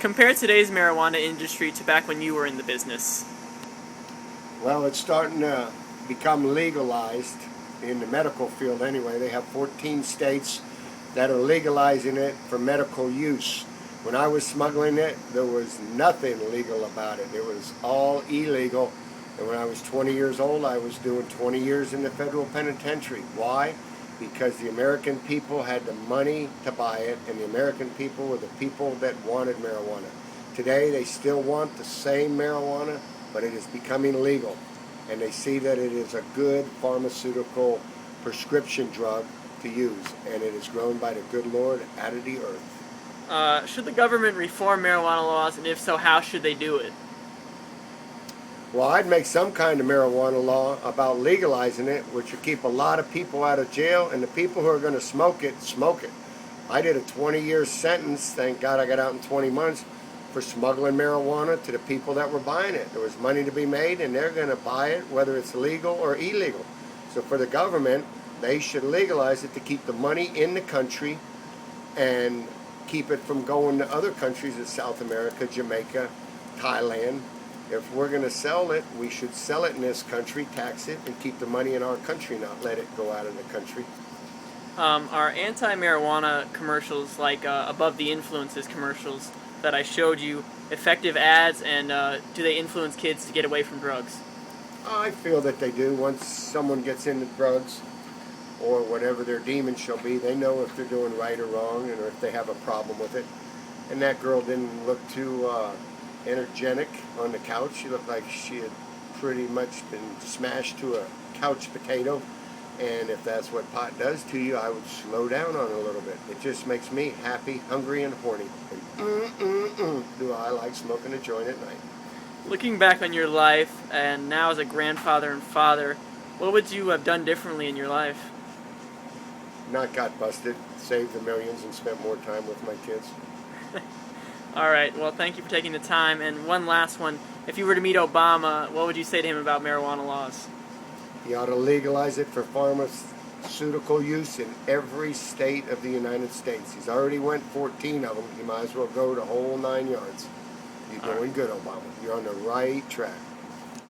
Compare today's marijuana industry to back when you were in the business. Well, it's starting to become legalized in the medical field anyway. They have 14 states that are legalizing it for medical use. When I was smuggling it, there was nothing legal about it. It was all illegal. And when I was 20 years old, I was doing 20 years in the federal penitentiary. Why? Because the American people had the money to buy it, and the American people were the people that wanted marijuana. Today, they still want the same marijuana, but it is becoming legal. And they see that it is a good pharmaceutical prescription drug to use, and it is grown by the good Lord out of the earth. Should the government reform marijuana laws, and if so, how should they do it? Well, I'd make some kind of marijuana law about legalizing it, which would keep a lot of people out of jail, and the people who are going to smoke it, smoke it. I did a 20-year sentence, thank God I got out in 20 months, for smuggling marijuana to the people that were buying it. There was money to be made, and they're going to buy it whether it's legal or illegal. So for the government, they should legalize it to keep the money in the country and keep it from going to other countries in South America, Jamaica, Thailand. If we're going to sell it, we should sell it in this country, tax it, and keep the money in our country, not let it go out of the country. Are anti-marijuana commercials, like Above the Influences commercials that I showed you, effective ads, and do they influence kids to get away from drugs? I feel that they do. Once someone gets into drugs, or whatever their demon shall be, they know if they're doing right or wrong, and or if they have a problem with it. And that girl didn't look too energetic on the couch. She looked like she had pretty much been smashed to a couch potato. And if that's what pot does to you, I would slow down on it a little bit. It just makes me happy, hungry, and horny. And do I like smoking a joint at night. Looking back on your life, and now as a grandfather and father, what would you have done differently in your life? Not got busted, saved the millions, and spent more time with my kids. Alright, well, thank you for taking the time. And one last one. If you were to meet Obama, what would you say to him about marijuana laws? You ought to legalize it for pharmaceutical use in every state of the United States. He's already went 14 of them. He might as well go the whole 9 yards. You're doing good, Obama. You're on the right track.